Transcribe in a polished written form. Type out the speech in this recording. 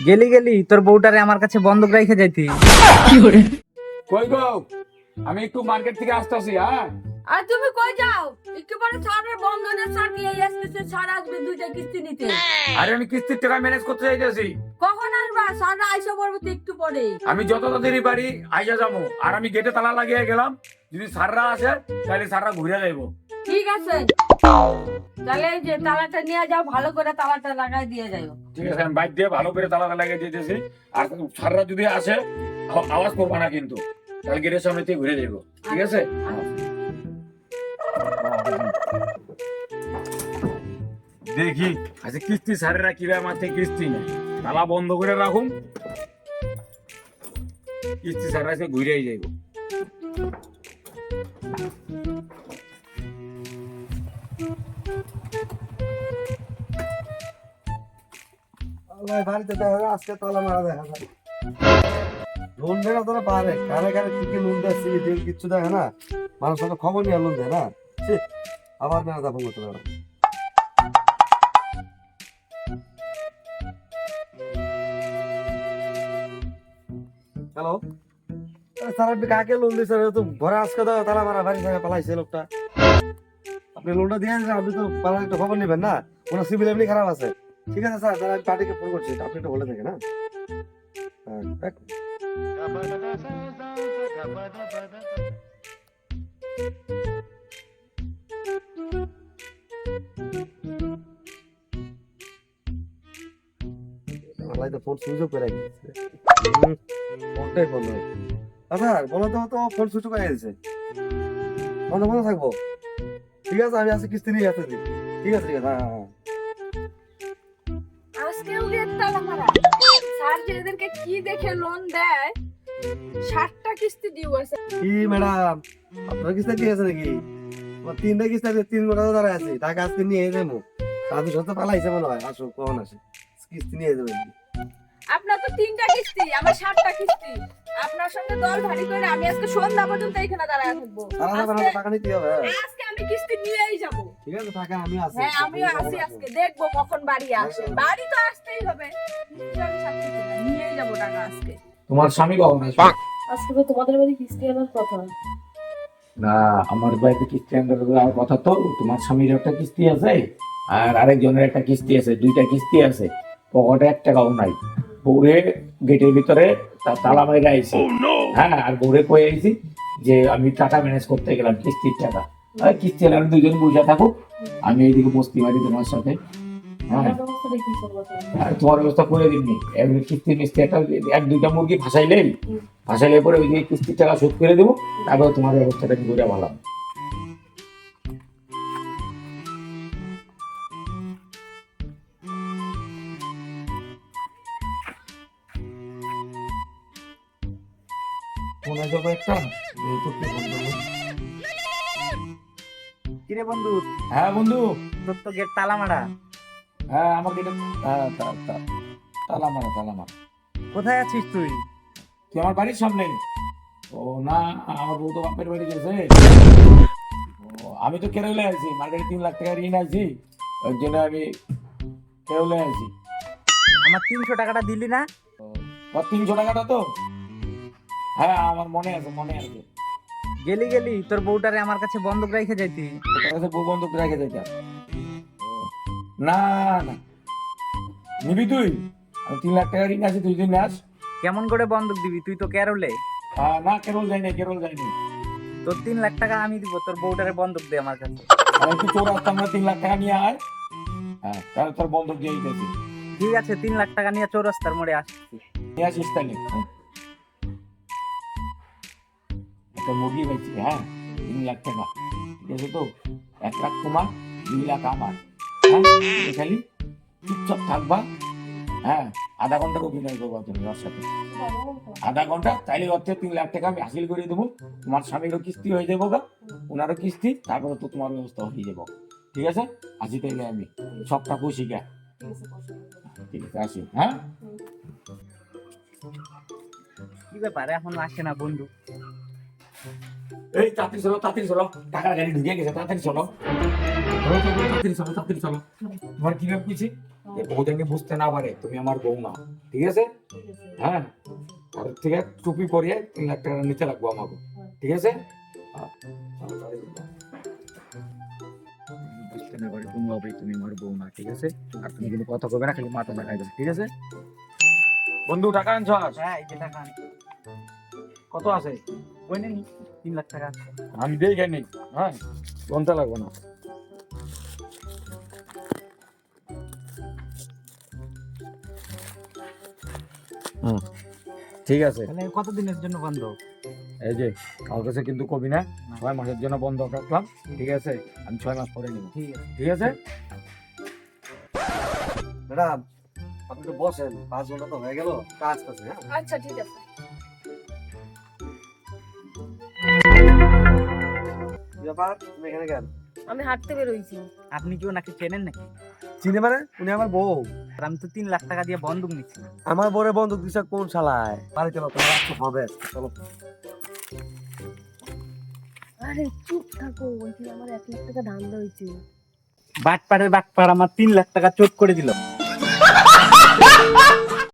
গেলি গেলি তোর বউটারে আমার কাছে বন্ধক রেখে যাইতি। কই গো, আমি একটু মার্কেট থেকে আসতেছি। হ্যাঁ, আর তুমি কই যাও? একটু পরে ছাড়ের বন্ধনের সাথে এই এসপিসে ছাড় আসবে দুইটা কিস্তি নিতে। আরে আমি কিস্তির টাকা ম্যানেজ করতে চাইতেছি। কখন আসবা? ছাড় আইসা পড়বে তো একটু পরে। আমি যত তাড়াতাড়ি পারি আইসা যাবো। আর আমি গেটে তালা লাগিয়ে গেলাম, যদি স্যাররা আসে তাহলে স্যাররা ঘুরে যাইবো। ঠিক আছে, তাহলে এই যে তালাটা নিয়ে যাও, ভালো করে তালাটা লাগাই দিয়ে যাও। ঠিক আছে, আমি বাইক দিয়ে ভালো করে তালা লাগিয়ে দিতেছি। আর স্যাররা যদি আসে আওয়াজ করবা না কিন্তু, তাহলে গেটের সামনে থেকে ঘুরে যাইবো। ঠিক আছে? দেখি আচ্ছা কিস্তি স্যারেরা কিভাবে মারতে কিস্তি নেই। তালা বন্ধ করে রাখুন, কিস্তি স্যাররা এসে ঘুরেই যাইব। বাড়িতে দেখা যায় আজকে তালা মারা দেখা যায়। লোন দেয় না তোরা পারে, কারে কারে কি কি লোন দেয় সিবিল কিচ্ছু দেখে না, মানুষের তো খবর নিয়ে লোন দেয় না। ছি, আবার মেরা দাফন করতে পারে। হ্যালো স্যার, আপনি কাকে লোন দিয়েছেন? তো ঘরে আজকে তো তালা মারা বাড়ি থেকে পালাইছে লোকটা। আপনি লোনটা দিয়ে দিয়েছেন, আপনি তো পালার একটা খবর নেবেন না, ওনার সিভিল এমনি খারাপ আছে। ঠিক আছে স্যার, তাহলে আমি পার্টিকে ফোন করছি, আপনি একটু বলে থাকেন। হ্যাঁ দেখ। আল্লাহ তো ফোন সুইচ অফ করে গেছে। ফোনটাই বন্ধ। আচ্ছা বলো তো ফোন সুইচ অফ করে গেছে, বন্ধ বন্ধ থাকবো। ঠিক আছে, আমি আজকে কিস্তি নিয়ে আসতেছি। ঠিক আছে ঠিক আছে, হ্যাঁ হ্যাঁ। আজকেও গেট তালা মারা। স্যার যে এদেরকে কি দেখে লোন দেয়, 60টা কিস্তি ডিউ আছে। কি ম্যাডাম, আপনার কিস্তি দিয়ে আছে নাকি? আমার 3টা কিস্তি আছে, 3 ঘন্টা দাঁড়ায় আছে, টাকা আজকে নিয়ে যাবো। দাদু সাথে পালাইছে মনে হয়, আসো কখন আসে কিস্তি নিয়ে যাবেন। আপনার তো 3টা কিস্তি, আমার 60টা কিস্তি। আপনার সঙ্গে দল ভারী করে আমি আজকে সন্ধ্যা পর্যন্ত এখানে দাঁড়ায় থাকবো। টাকা নিতে হবে। আজকে আমি কিস্তি নিয়েই যাব। ঠিক আছে, টাকা আমি আছি। হ্যাঁ আমিও আসি, আজকে দেখবো কখন বাড়ি আসে। বাড়ি তো আসতেই হবে, আমি সাথে নিয়েই যাব টাকা আজকে। তোমার স্বামী কখন আসবে? আজকে তো তোমাদের বাড়ি কিস্তি আনার কথা। না, আমার বাড়িতে কিস্তি আনার কথা তো। তোমার স্বামীর একটা কিস্তি আছে আর আরেকজনের একটা কিস্তি আছে, দুইটা কিস্তি আছে। পকেটে 1 টাকাও নাই। বউরে গেটের ভিতরে তালা মাইরা আইছি। হ্যাঁ, আর বউরে কয়ে আইছি যে আমি টাকা ম্যানেজ করতে গেলাম, কিস্তির টাকা। আর কিস্তি এলাম, দুজন বুঝা থাকুক, আমি এইদিকে বস্তি মারি তোমার সাথে। হ্যাঁ, আর তোমার ব্যবস্থা করে দিবনি। এমনি কিস্তি মিস্তি একটা 1-2টা মুরগি ফাঁসাইলে পরে ওই দিকে কিস্তির টাকা শোধ করে দেবো, তারপর তোমার ব্যবস্থাটা কি করে ভালো। মনে যাবো একটা কিরে বন্ধু, হ্যাঁ বন্ধু। তোর তো গেট তালা মারা। হ্যাঁ আমাকে এটা তালা মারা। কোথায় আছিস তুই? তুই আমার বাড়ির সামনে? ও না, আমার বউ তো বাপের বাড়ি গেছে। ও, আমি তো কেরলে আছি, মার্কেটে 3 লাখ টাকা ঋণ আছি, ওই জন্য আমি কেরলে আছি। আমার 300 টাকাটা দিলি না? আর 300 টাকাটা তো, হ্যাঁ আমার মনে আছে। গেলি গেলি তোর বউটারে আমার কাছে বন্ধক রেখে যাইতি। তোর কাছে বউ বন্ধক রেখে দিতাম। না না, নিবি তুই? আমি 3 লাখ টাকা ঋণ আছি, তুই যদি নেস। কেমন করে বন্ধক দিবি? তুই তো কেরলে। না, কেরল যায়নি। তোর 3 লাখ টাকা আমি দিব, তোর বউটারে বন্ধক দে আমার কাছে। আমি তুই তোর আসতাম না, 3 লাখ টাকা নিয়ে আয়। হ্যাঁ, তাহলে তোর বন্ধক দিয়ে দিতেছি। ঠিক আছে, 3 লাখ টাকা নিয়ে চৌরাস্তার মোড়ে আসছি। নিয়ে আসিস তাহলে। একটা মুরগি পাইছি, হ্যাঁ 3 লাখ টাকা। ঠিক আছে তো, 1 লাখ তোমার, 2 লাখ আমার। হ্যাঁ, খালি চুপচাপ থাকবা। হ্যাঁ, আধা ঘন্টার অভিনয় করবো তুমি ওর সাথে। আধা ঘন্টা, তাইলে হচ্ছে 3 লাখ টাকা আমি হাসিল করে দেবো। তোমার স্বামীরও কিস্তি হয়ে যাবো গা, ওনারও কিস্তি, তারপরে তো তোমার ব্যবস্থা হয়ে যাবো। ঠিক আছে, আসি তাইলে আমি সবটা খুশি গা। ঠিক আছে, আসি। হ্যাঁ, কি ব্যাপার, এখন আসে না বন্ধু? এই তাড়াতাড়ি চলো, টাকার গাড়ি ঢুকে গেছে, তাড়াতাড়ি চলো। তোমার কি ব্যাপার কিছু? যে বউ যেন বুঝতে না পারে তুমি আমার বউ না, ঠিক আছে? হ্যাঁ, আর ঠিক আছে, টুপি পরিয়ে 3 লাখ টাকা নিচে রাখবো আমাকে, ঠিক আছে? বুঝতে না পারে কোনোভাবেই তুমি আমার বউ না, ঠিক আছে? আর তুমি কিন্তু কথা কবে না, খালি মাথা দেখাই দেবে, ঠিক আছে? বন্ধু টাকা আনছস? হ্যাঁ এই যে টাকা আনছি। কত আছে? ওই নেন 3 লাখ টাকা আছে। আমি দেখে নেই, হ্যাঁ, গন্তা লাগবো না। ঠিক আছে, তাহলে কতদিনের জন্য বন্ধ? এই যে কার কাছে কিন্তু কবি না, 6 মাসের জন্য বন্ধ রাখলাম, ঠিক আছে? আমি 6 মাস পরে নিব, ঠিক আছে। ঠিক আছে? ম্যাডাম আপনি তো বসেন, 5 ঘন্টা তো হয়ে গেল, কাজ আছে। হ্যাঁ আচ্ছা ঠিক আছে। কি ব্যাপার, তুমি এখানে কেন? আমি হাঁটতে বেরোইছি। আপনি কি ওনাকে চেনেন নাকি? চিনে মানে? উনি আমার বউ। আর আমি তো 3 লাখ টাকা দিয়ে বন্ধক নিচ্ছি। আমার বউরে বন্দুক দিছে কোন শালায়? বাড়ি চলো, তোমার রাস্তা হবে, চলো। আরে চুপ থাকো, বলছি আমার 1 লাখ টাকা ধান্দা হয়েছে। বাটপাড়ের বাটপাড় আমার 3 লাখ টাকা চোট করে দিল।